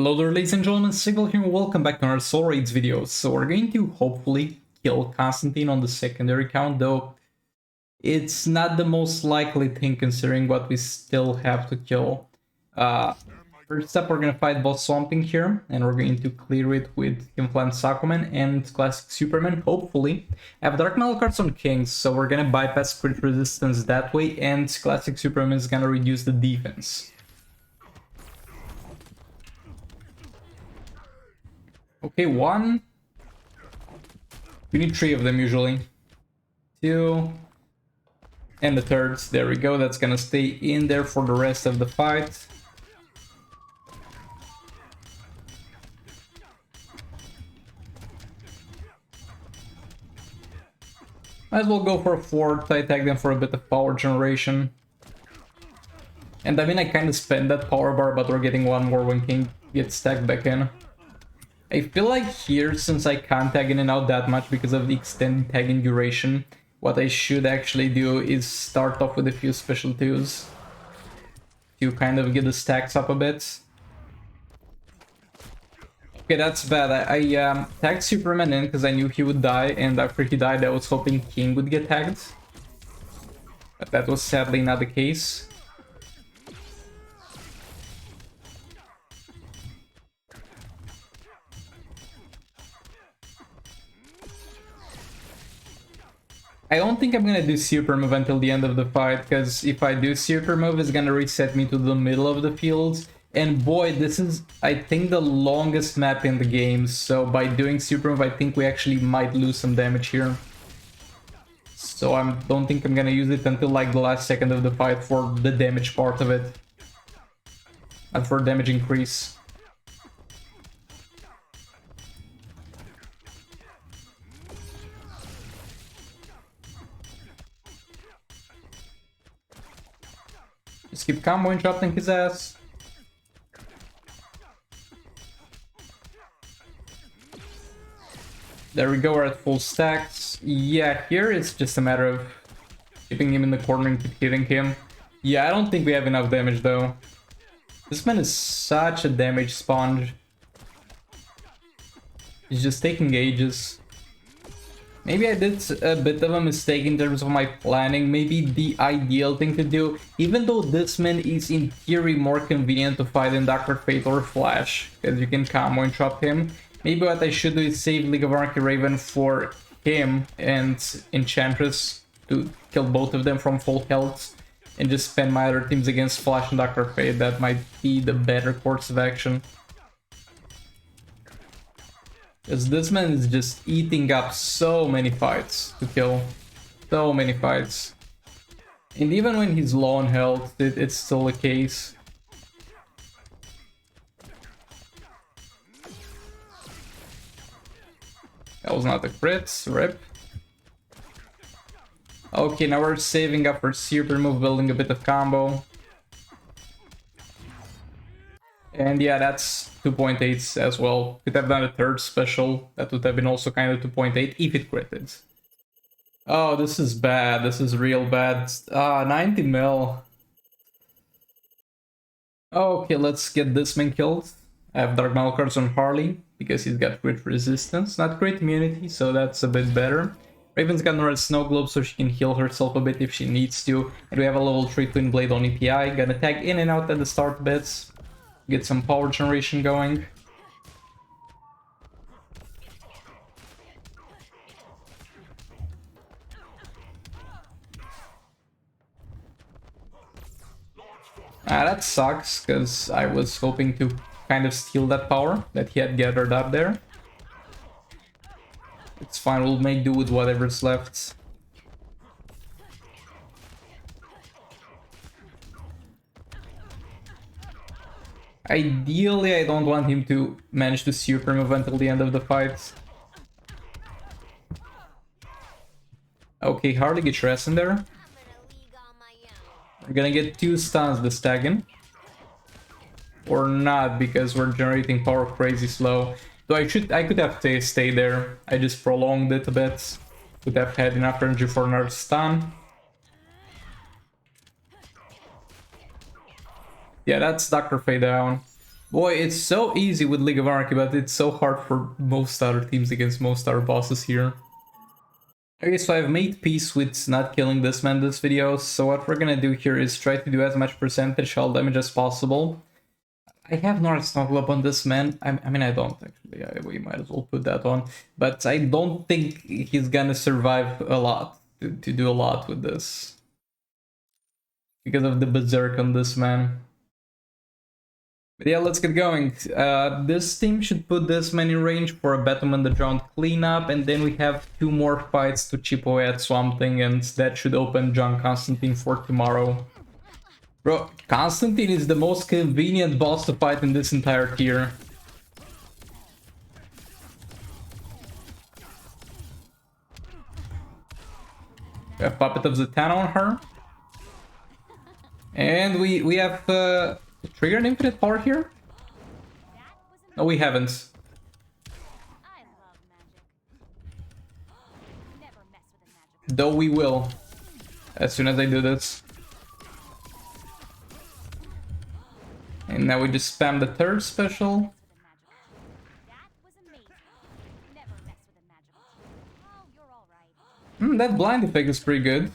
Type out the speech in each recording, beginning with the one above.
Hello there, ladies and gentlemen, Sigil here, and welcome back to our Soul Raids video. So we're going to hopefully kill Constantine on the secondary count, though it's not the most likely thing considering what we still have to kill. First up, we're going to fight boss Swamping here, and we're going to clear it with Implant Sakuman and Classic Superman, hopefully. I have Dark Metal cards on Kings, so we're going to bypass crit resistance that way, and Classic Superman is going to reduce the defense. Okay, one. We need 3 of them usually. 2. And the third. There we go. That's gonna stay in there for the rest of the fight. Might as well go for a 4th. I tag them for a bit of power generation. And I mean, I kind of spend that power bar, but we're getting one more when King gets tagged back in. I feel like here, since I can't tag in and out that much because of the extended tagging duration, what I should actually do is start off with a few special 2s to kind of get the stacks up a bit. Okay, that's bad. I tagged Superman in because I knew he would die, and after he died I was hoping King would get tagged. But that was sadly not the case. I don't think I'm gonna do super move until the end of the fight, because if I do super move, it's gonna reset me to the middle of the field. And boy, this is, I think, the longest map in the game, so by doing super move, I think we actually might lose some damage here. So I don't think I'm gonna use it until like the last second of the fight for the damage part of it. And for damage increase. Just keep combo interrupting his ass. There we go, we're at full stacks. Yeah, here it's just a matter of keeping him in the corner and keep hitting him. Yeah, I don't think we have enough damage though. This man is such a damage sponge. He's just taking ages. Maybe I did a bit of a mistake in terms of my planning. Maybe the ideal thing to do, even though this man is in theory more convenient to fight than Dr. Fate or Flash, because you can combo interrupt him. Maybe what I should do is save Constantine and Raven for him and Enchantress to kill both of them from full health, and just spend my other teams against Flash and Dr. Fate. That might be the better course of action. Because this man is just eating up so many fights to kill. So many fights. And even when he's low on health, it's still the case. That was not a crit, rip. Okay, now we're saving up for super move, building a bit of combo. And yeah, that's 2.8 as well. Could have done a 3rd special. That would have been also kind of 2.8 if it critted. Oh, this is bad. This is real bad. 90 mil. Okay, let's get this man killed. I have Dark Metal cards on Harley because he's got crit resistance, not crit immunity, so that's a bit better. Raven's got no red snow globe, so she can heal herself a bit if she needs to. And we have a level 3 Twin Blade on EPI. Gonna tag in and out at the start bits. Get some power generation going. That sucks, because I was hoping to kind of steal that power that he had gathered up there. It's fine, we'll make do with whatever's left. Ideally, I don't want him to manage to super move until the end of the fight. Okay, Harley gets rest in there. We're gonna get 2 stuns this tagging. Or not, because we're generating power crazy slow. Though I could have stayed there. I just prolonged it a bit. Could have had enough energy for another stun. Yeah, that's Dr. Fate down. Boy, it's so easy with League of Anarchy, but it's so hard for most other teams against most other bosses here. Okay, so I've made peace with not killing this man this video, so what we're gonna do here is try to do as much percentage hull damage as possible. I have North Snuggle up on this man. I mean, I don't actually. We might as well put that on. But I don't think he's gonna survive a lot, to do a lot with this. Because of the berserk on this man. But yeah, let's get going. This team should put this man in range for a Batman on the Drowned cleanup, and then we have 2 more fights to chip away at Swamp Thing, and that should open John Constantine for tomorrow. Bro, Constantine is the most convenient boss to fight in this entire tier. We have Puppet of Zatanna on her. And we have Trigger an Infinite Power here? No, we haven't. Though we will. As soon as I do this. And now we just spam the 3rd special. That blind effect is pretty good.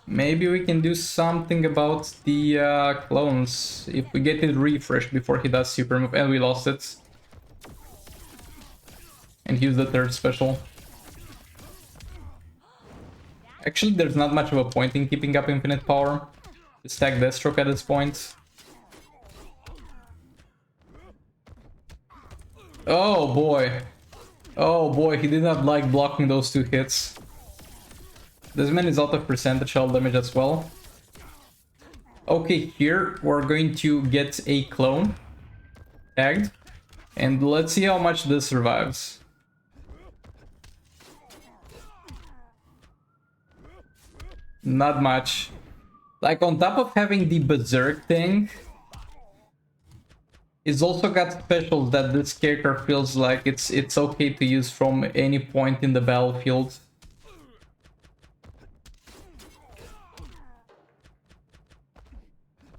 Maybe we can do something about the clones. If we get it refreshed before he does super move. And we lost it. And use the 3rd special. Actually, there's not much of a point in keeping up infinite power. Just stack Deathstroke at this point. Oh boy. Oh boy, he did not like blocking those 2 hits. This man is out of percentage hull damage as well. Okay, here we're going to get a clone tagged. And let's see how much this survives. Not much. Like, on top of having the berserk thing, it's also got specials that this character feels like it's okay to use from any point in the battlefield.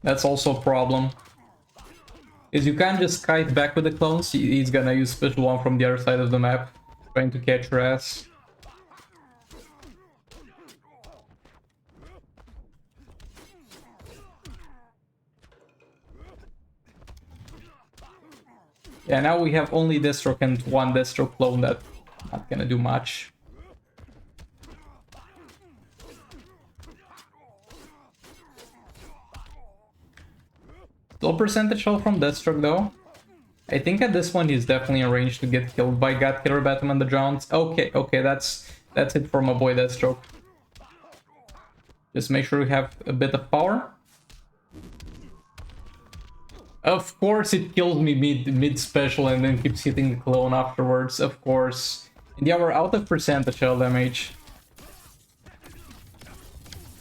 That's also a problem. Is you can't just kite back with the clones, he's gonna use special one from the other side of the map, trying to catch your ass. Yeah, now we have only Deathstroke and 1 Deathstroke clone that not gonna do much. Low percentage hull from Deathstroke though. I think at this point he's definitely in range to get killed by God Killer Batman the Drowned. Okay, that's it for my boy Deathstroke. Just make sure we have a bit of power. Of course it kills me mid special and then keeps hitting the clone afterwards, of course. And yeah, we're out of percentage hull damage.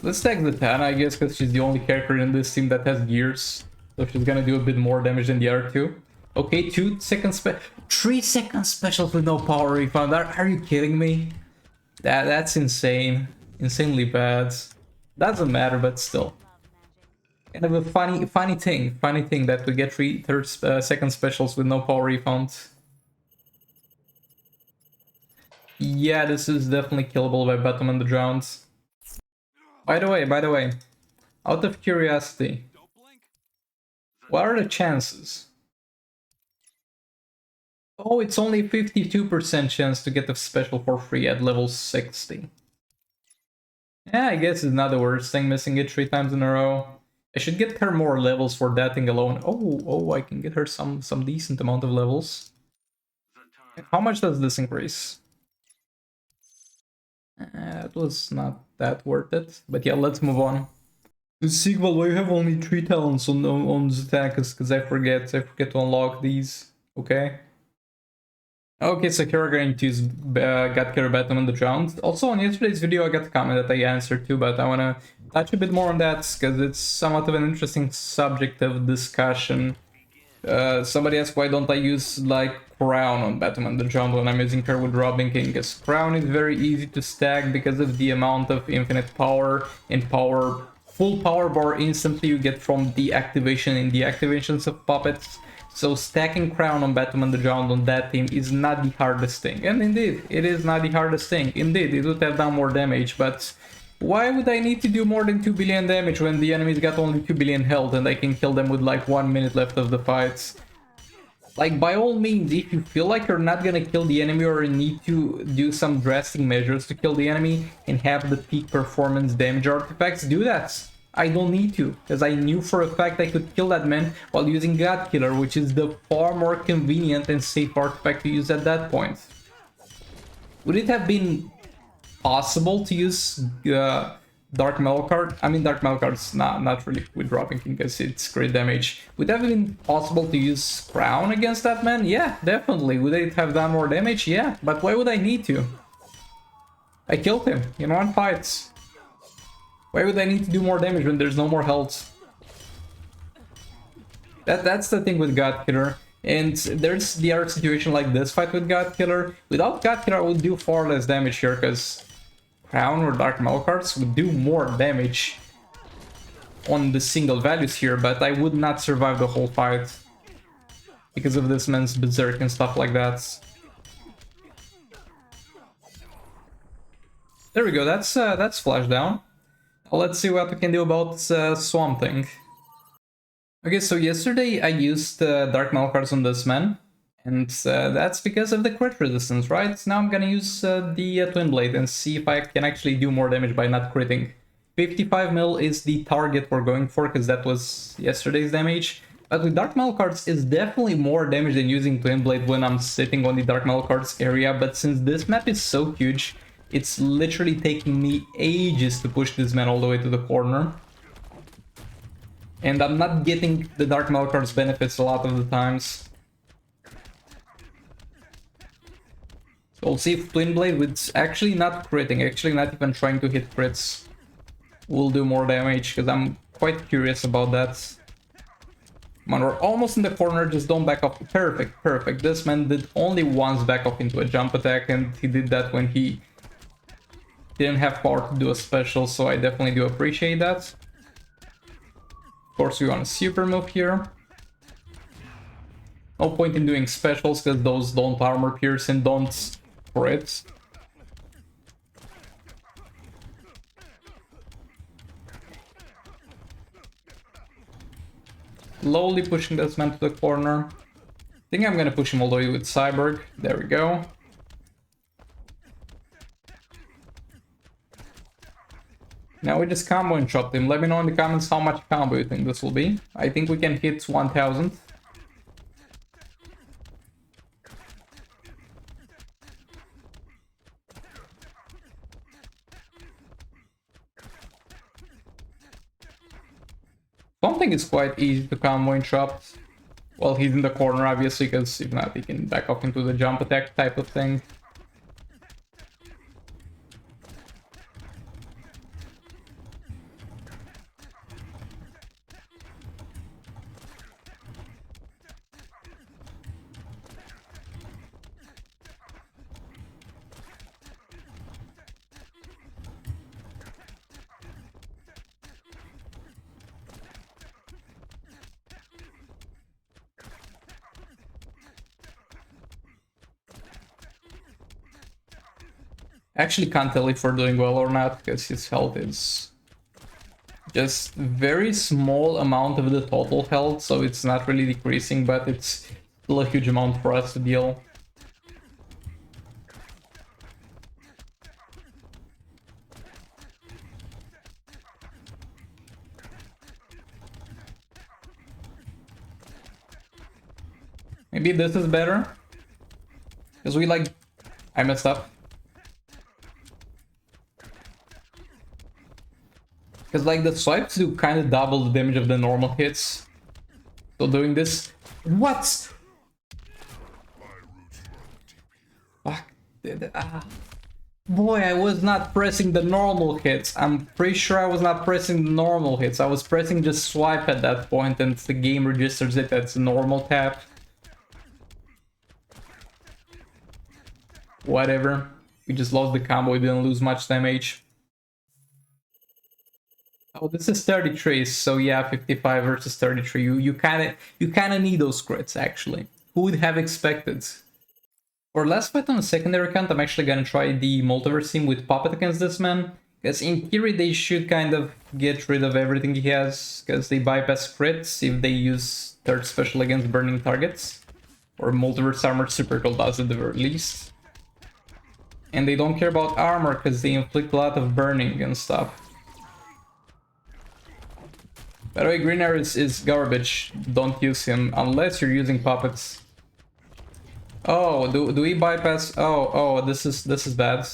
Let's take Zatanna, I guess, because she's the only character in this team that has gears. So she's gonna do a bit more damage than the other 2. Okay, 2 second 3 second specials with no power refund. Are you kidding me? That's insane. Insanely bad. Doesn't matter, but still. Kind of a funny thing that we get 3 second specials with no power refund. Yeah, this is definitely killable by Batman the Drowned. By the way, out of curiosity, what are the chances? Oh, it's only 52% chance to get a special for free at level 60. Yeah, I guess it's not the worst thing missing it 3 times in a row. I should get her more levels for that thing alone. Oh, I can get her some decent amount of levels. How much does this increase? It was not that worth it. But yeah, let's move on. Sigval, why you have only 3 talents on Zatanna? Because I forget to unlock these. Okay. Okay, so here we're going to use God Killer Batman the Drowned. Also, on yesterday's video, I got a comment that I answered too, but I want to touch a bit more on that because it's somewhat of an interesting subject of discussion. Somebody asked why don't I use like Crown on Batman the Drowned when I'm using her with Robin King, because Crown is very easy to stack because of the amount of infinite power and power full power bar instantly you get from the activation and deactivations of puppets. So stacking Crown on Batman on the ground on that team is not the hardest thing. And indeed, it is not the hardest thing. Indeed, it would have done more damage, but why would I need to do more than 2 billion damage when the enemies got only 2 billion health and I can kill them with like 1 minute left of the fights? Like, by all means, if you feel like you're not gonna kill the enemy or need to do some drastic measures to kill the enemy and have the peak performance damage artifacts, do that. I don't need to, because I knew for a fact I could kill that man while using God Killer, which is the far more convenient and safe artifact to use at that point. Would it have been possible to use Dark Metal I mean, Dark Metal not really with dropping because it's great damage. Would it have been possible to use Crown against that man? Yeah, definitely. Would it have done more damage? Yeah, but why would I need to? I killed him in one fight. Why would I need to do more damage when there's no more health? That's the thing with God Killer. And there's the other situation like this fight with God Killer. Without God Killer, I would do far less damage here because Crown or Dark Metal cards would do more damage on the single values here, but I would not survive the whole fight because of this man's Berserk and stuff like that. There we go, that's flash down. Let's see what we can do about Swamp Thing. Okay, so yesterday I used Dark Metal cards on this man, and that's because of the crit resistance, right? Now I'm gonna use the Twin Blade and see if I can actually do more damage by not critting. 55 mil is the target we're going for, because that was yesterday's damage. But with Dark Metal cards, it's definitely more damage than using Twin Blade when I'm sitting on the Dark Metal cards area, but since this map is so huge, it's literally taking me ages to push this man all the way to the corner. And I'm not getting the Dark Metal cards benefits a lot of the times. So we'll see if Twin Blade, with actually not critting, actually not even trying to hit crits, will do more damage, because I'm quite curious about that. Come on, we're almost in the corner, just don't back off. Perfect, perfect. This man did only once back off into a jump attack, and he did that when he didn't have power to do a special, so I definitely do appreciate that. Of course, we want a super move here. No point in doing specials, because those don't armor pierce and don't crit. Slowly pushing this man to the corner. I think I'm gonna push him all the way with Cyborg. There we go. Now we just combo and chop him. Let me know in the comments how much combo you think this will be. I think we can hit 1000. Something is quite easy to combo and chop. Well, he's in the corner obviously, because if not, he can back off into the jump attack type of thing. Actually can't tell if we're doing well or not, because his health is just very small amount of the total health, so it's not really decreasing, but it's still a huge amount for us to deal. Maybe this is better, because I messed up. Because the swipes do kind of double the damage of the normal hits. So doing this... What? Fuck. Boy, I was not pressing the normal hits. I'm pretty sure I was not pressing the normal hits. I was pressing just swipe at that point and the game registers it as a normal tap. Whatever. We just lost the combo, we didn't lose much damage. Oh, this is 33, so yeah, 55 versus 33. You kind of need those crits actually. Who would have expected? For last fight on the secondary account, I'm actually gonna try the Multiverse team with Puppet against this man. Because in theory, they should kind of get rid of everything he has, because they bypass crits if they use third special against burning targets. Or Multiverse Armored Supergirl does at the very least. And they don't care about armor, because they inflict a lot of burning and stuff. By the way, Green Arrow is garbage. Don't use him unless you're using puppets. Oh, do we bypass? Oh, this is bad.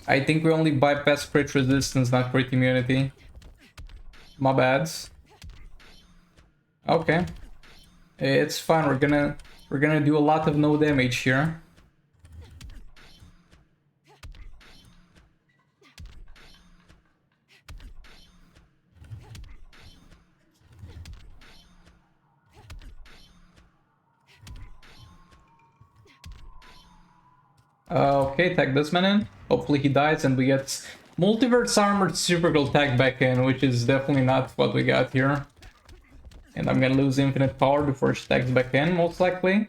I think we only bypass crit resistance, not crit immunity. My bad. Okay, it's fine. We're gonna do a lot of no damage here. Okay, tag this man in. Hopefully he dies and we get Multiverse Armored Supergirl tag back in, which is definitely not what we got here. And I'm gonna lose infinite power before she tags back in, most likely.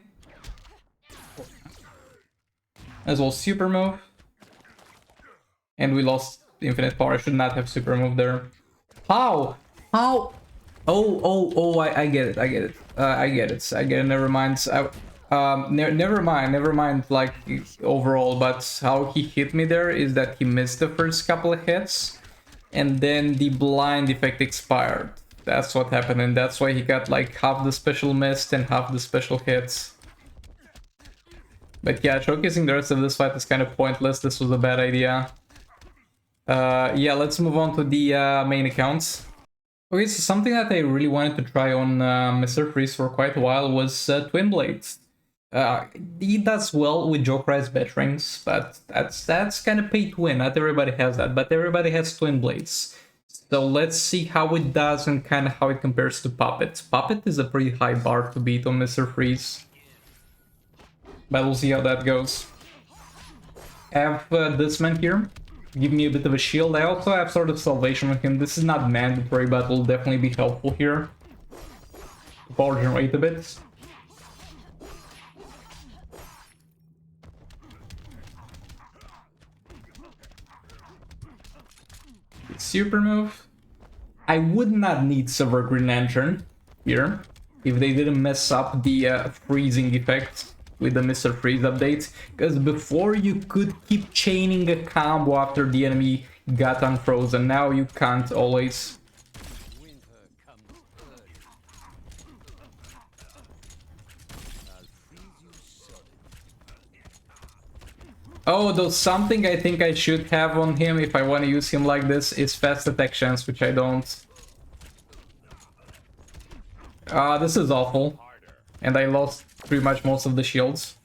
As well, super move. And we lost infinite power. I should not have super move there. How? How? Oh, I get it. I get it. Never mind. Never mind, like, overall, but how he hit me there is that he missed the first couple of hits, and then the blind effect expired. That's what happened, and that's why he got, like, half the special missed and half the special hits. But yeah, showcasing the rest of this fight is kind of pointless. This was a bad idea. Yeah, let's move on to the main accounts. Okay, so something that I really wanted to try on Mr. Freeze for quite a while was Twin Blades. He does well with Jokerized Batarings, but that's kind of pay to win. Not everybody has that, but everybody has Twin Blades. So let's see how it does and kind of how it compares to Puppet. Puppet is a pretty high bar to beat on Mr. Freeze. But we'll see how that goes. I have this man here. Give me a bit of a shield. I also have sort of salvation with him. This is not mandatory, but will definitely be helpful here. Power generate a bit. Super move. I would not need Silver Green Lantern here if they didn't mess up the freezing effect with the Mr. Freeze update, because before you could keep chaining a combo after the enemy got unfrozen. Now you can't always. Oh, though something I think I should have on him if I want to use him like this is fast attack chance, which I don't. This is awful. And I lost pretty much most of the shields.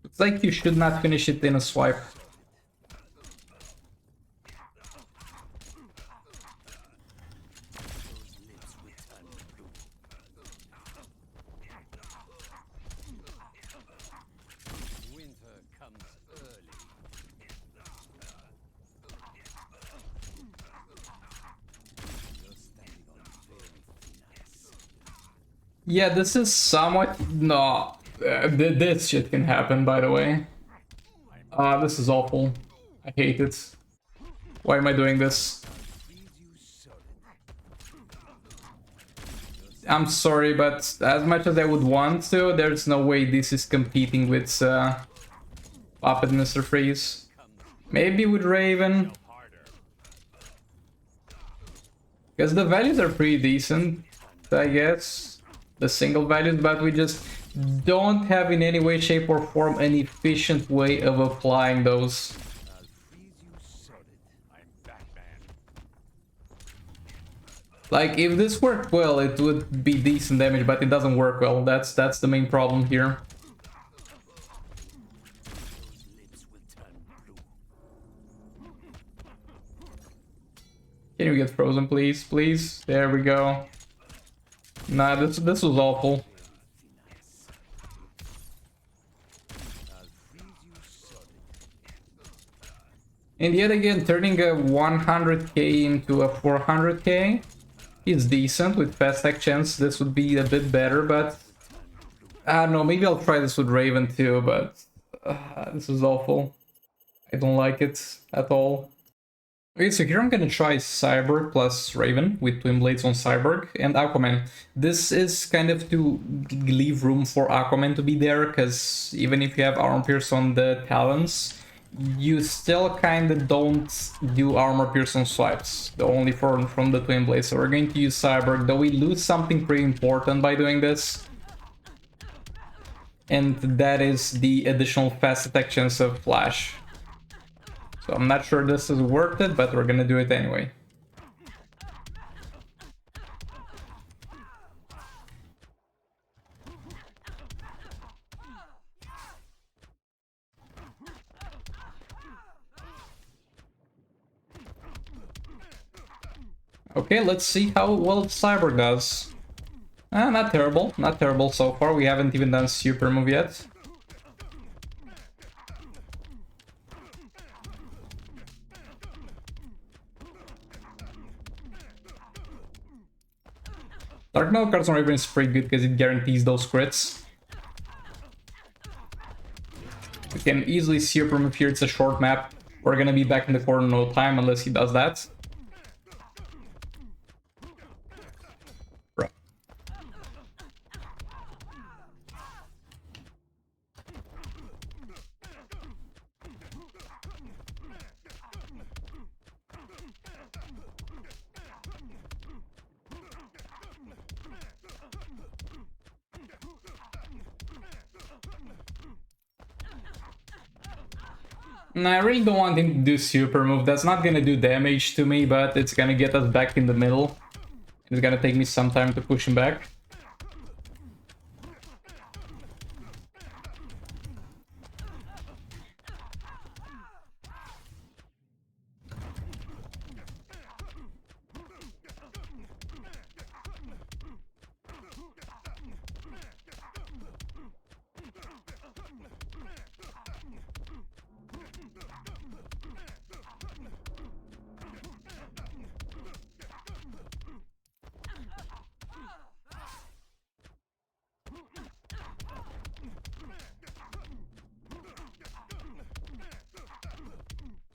It's like you should not finish it in a swipe. Yeah, this is somewhat... No, this shit can happen, by the way. This is awful. I hate it. Why am I doing this? I'm sorry, but as much as I would want to, there's no way this is competing with Puppet Mr. Freeze. Maybe with Raven. Because the values are pretty decent, I guess. The single values, but we just don't have in any way, shape or form an efficient way of applying those. Like, if this worked well, it would be decent damage, but it doesn't work well. That's the main problem here. Can you get frozen, please? Please? There we go. Nah, this was awful. And yet again, turning a 100k into a 400k is decent. With fast tech chance, this would be a bit better, but I don't know, maybe I'll try this with Raven too, but this is awful. I don't like it at all. Okay, so here I'm gonna try Cyborg plus Raven with Twin Blades on Cyborg and Aquaman. This is kind of to leave room for Aquaman to be there, because even if you have Armor Pierce on the Talons, you still kind of don't do Armor Pierce on swipes, only from the Twin Blades. So we're going to use Cyborg, though we lose something pretty important by doing this. And that is the additional fast attack chance of Flash. So I'm not sure this is worth it, but we're gonna do it anyway. Okay, let's see how well Cyborg does. Not terrible, not terrible so far. We haven't even done super move yet. Dark Knight cards on Raven is pretty good because it guarantees those crits. We can easily super move here. It's a short map. We're gonna be back in the corner in no time unless he does that. No, I really don't want him to do super move. That's not gonna do damage to me, but it's gonna get us back in the middle. It's gonna take me some time to push him back.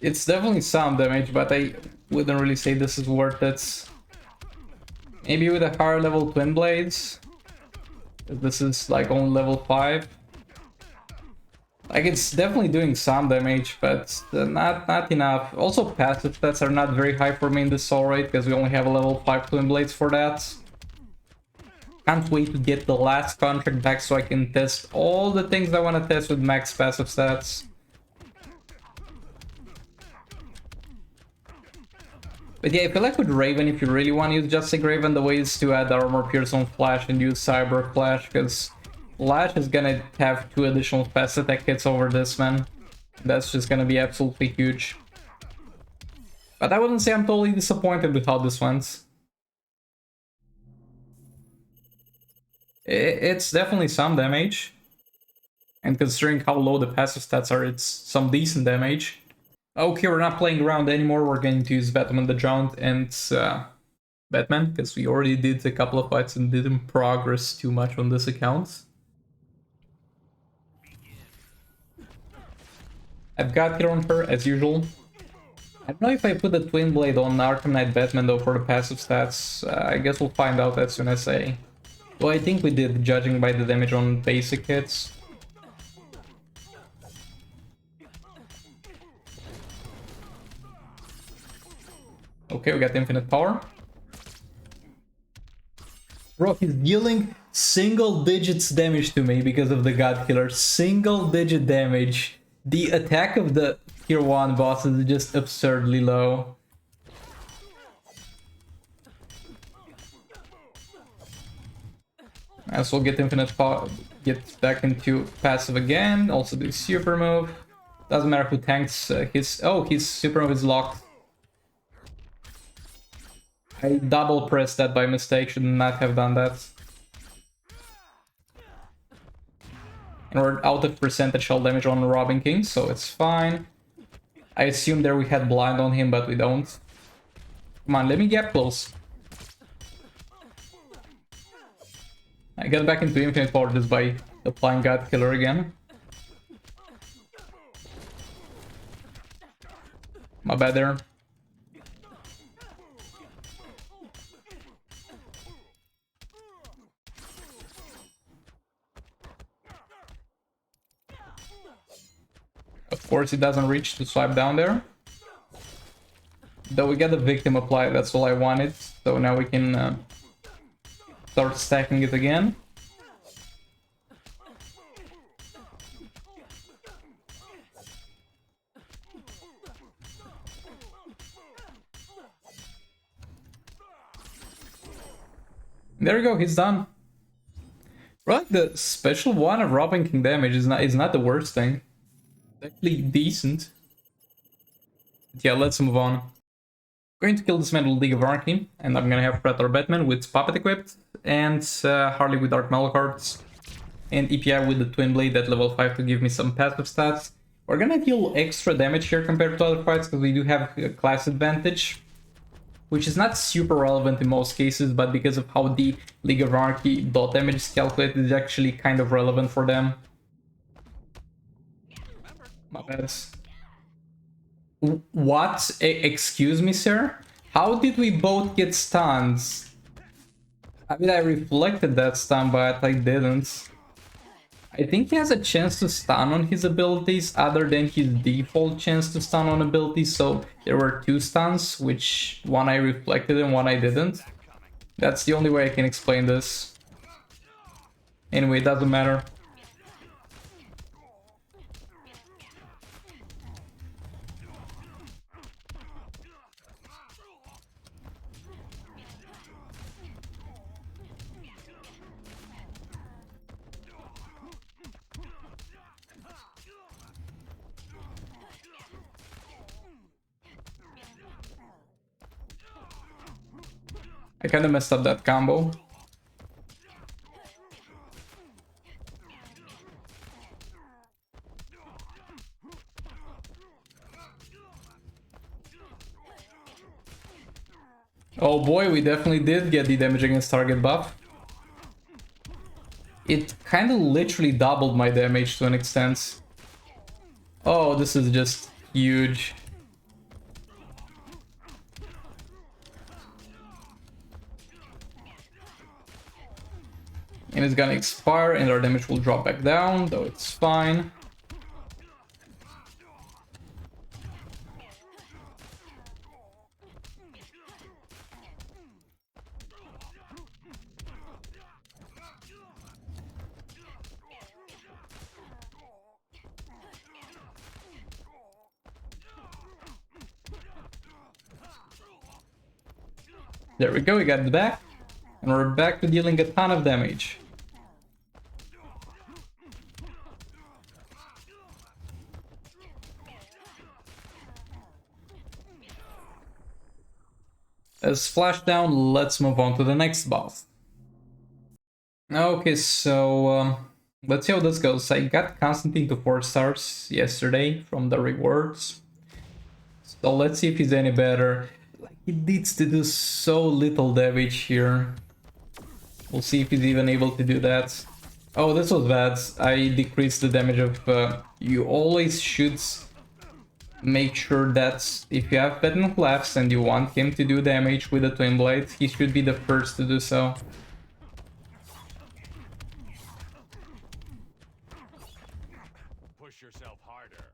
It's definitely some damage, but I wouldn't really say this is worth it. Maybe with a higher level Twin Blades. This is like only level 5. Like, it's definitely doing some damage, but not enough. Also, passive stats are not very high for me in this soul rate, because we only have a level 5 Twin Blades for that. Can't wait to get the last contract back so I can test all the things I want to test with max passive stats. But yeah, I feel like with Raven, if you really want to use Justice Raven, the way is to add Armor Pierce on Flash and use Cyber Flash, because Flash is gonna have 2 additional fast attack hits over this, man. That's just gonna be absolutely huge. But I wouldn't say I'm totally disappointed with how this went. It's definitely some damage. And considering how low the passive stats are, it's some decent damage. Okay, we're not playing around anymore. We're going to use Batman the Drowned and Batman, because we already did a couple of fights and didn't progress too much on this account. I've got here on her, as usual. I don't know if I put the Twin Blade on Arkham Knight Batman, though, for the passive stats. I guess we'll find out as soon as I... Well, I think we did, judging by the damage on basic hits. Okay, we got infinite power. Bro, he's dealing single digits damage to me because of the God Killer. Single digit damage. The attack of the Tier 1 boss is just absurdly low. As well, get infinite power, get back into passive again. Also do super move. Doesn't matter who tanks his. Oh, his super move is locked. I double pressed that by mistake. Should not have done that. And we're out of percentage hull damage on Robin King, so it's fine. I assume there we had blind on him, but we don't. Come on, let me get close. I get back into infinite power just by applying God Killer again. My bad there. Of course, it doesn't reach to swipe down there. Though we get the victim applied, that's all I wanted. So now we can start stacking it again. There we go, he's done. Right, the special one of Robin King damage is not the worst thing. It's actually decent. But yeah, let's move on. Going to kill this man with League of Arcane, and I'm gonna have Predator Batman with Puppet equipped, and Harley with Dark Metal cards, and EPI with the Twin Blade at level 5 to give me some passive stats. We're gonna deal extra damage here compared to other fights, because we do have a class advantage, which is not super relevant in most cases, but because of how the League of Anarchy dot damage is calculated, is actually kind of relevant for them. My bad. What? Excuse me, sir? How did we both get stuns? I mean, I reflected that stun, but I didn't. I think he has a chance to stun on his abilities other than his default chance to stun on abilities, so there were two stuns, which one I reflected and one I didn't. That's the only way I can explain this. Anyway, it doesn't matter. I kinda messed up that combo. Oh boy, we definitely did get the damage against target buff. It kinda literally doubled my damage to an extent. Oh, this is just huge. And it's gonna expire and our damage will drop back down, though it's fine. There we go, we got it back. And we're back to dealing a ton of damage. As flash down, let's move on to the next boss. Okay, so let's see how this goes. I got Constantine to 4 stars yesterday from the rewards. So let's see if he's any better. Like, he needs to do so little damage here. We'll see if he's even able to do that. Oh, this was bad. I decreased the damage of... you always should make sure that if you have Batman Collapse and you want him to do damage with the Twin Blade, he should be the first to do so. Push yourself harder.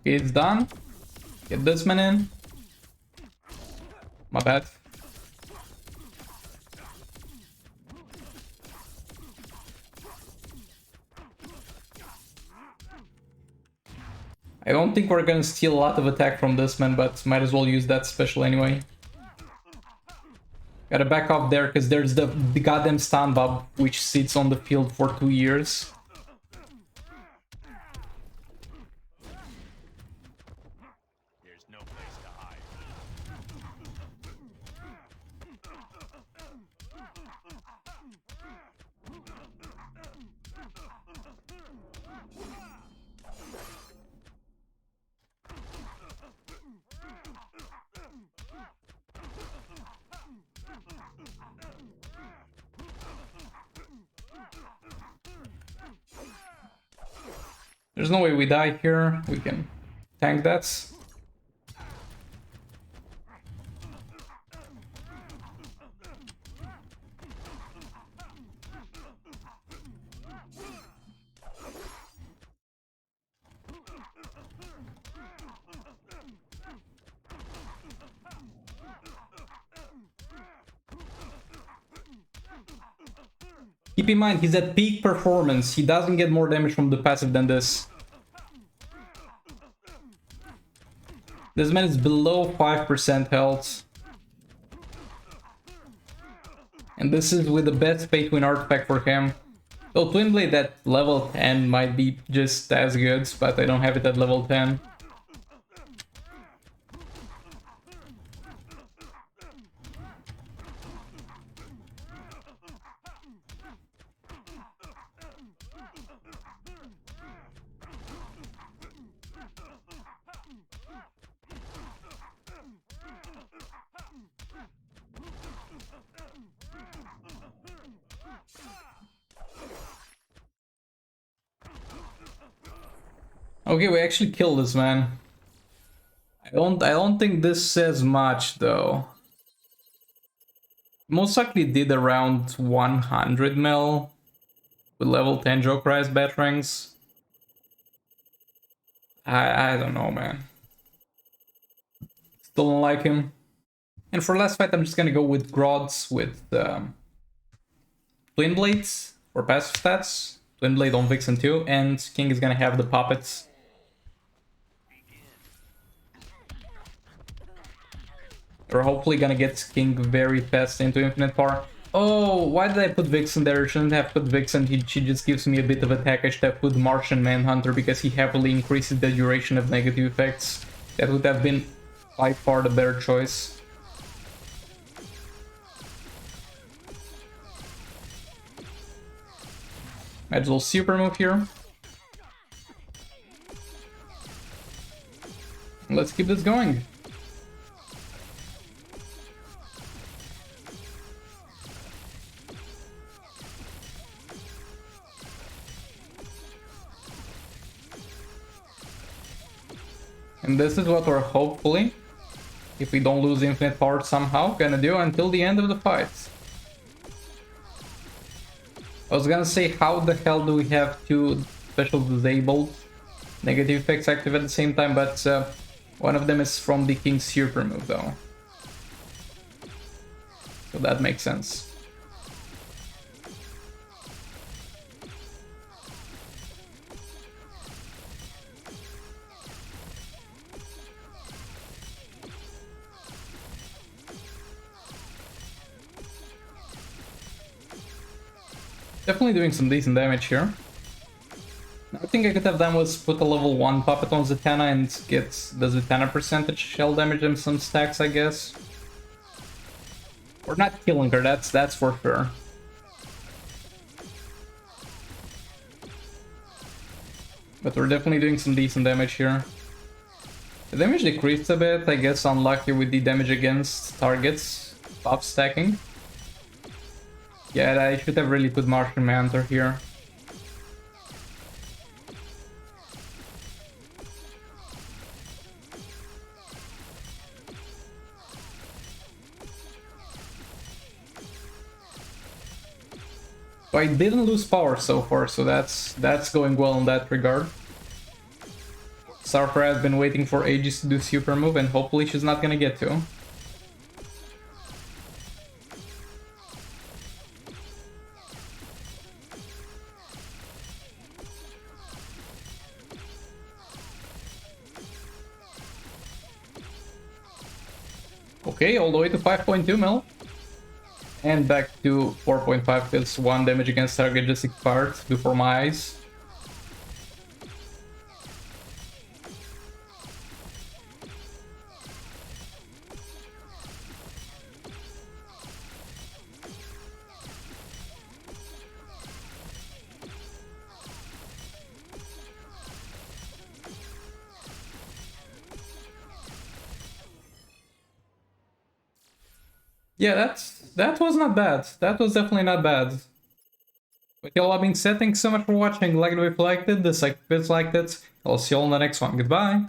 It's done. Get this man in. My bad. I don't think we're gonna steal a lot of attack from this man, but might as well use that special anyway. Gotta back off there because there's the goddamn stun bob which sits on the field for 2 years. There's no place to hide. There's no way we die here. We can tank that. Keep in mind, he's at peak performance. He doesn't get more damage from the passive than this. This man is below 5% health. And this is with the best pay-to-win artifact for him. Though Twin Blade at level 10 might be just as good, but I don't have it at level 10. Okay, we actually killed this man. I don't think this says much though. Most likely did around 100 mil with level 10 Jokerized Batarangs. I don't know, man. Still don't like him. And for last fight, I'm just gonna go with Grods with Twin Blades for passive stats. Twin Blade on Vixen too, and King is gonna have the puppets. We're hopefully gonna get King very fast into infinite power. Oh, why did I put Vixen there? I shouldn't have put Vixen. She just gives me a bit of attack. I should have put Martian Manhunter because he heavily increases the duration of negative effects. That would have been by far the better choice. Might as well super move here. Let's keep this going. And this is what we're hopefully, if we don't lose infinite power somehow, gonna do until the end of the fight. I was gonna say, how the hell do we have two special disabled negative effects active at the same time, but one of them is from the King's super move though. So that makes sense. Definitely doing some decent damage here. I think I could have done was put a level 1 puppet on Zatanna and get the Zatanna percentage shell damage and some stacks, I guess. We're not killing her, that's for sure. But we're definitely doing some decent damage here. The damage decreased a bit, I guess unlucky with the damage against targets buff stacking. Yeah, I should have really put Martian Manhunter here. So I didn't lose power so far, so that's going well in that regard. Sarfra has been waiting for ages to do super move, and hopefully she's not gonna get to. Okay, all the way to 5.2 mil. And back to 4.5 because 1 damage against target just expired before my eyes. Yeah, that was not bad. That was definitely not bad. With all that being said, thanks so much for watching. Like it if you liked it, dislike if you liked it. I'll see you all in the next one. Goodbye.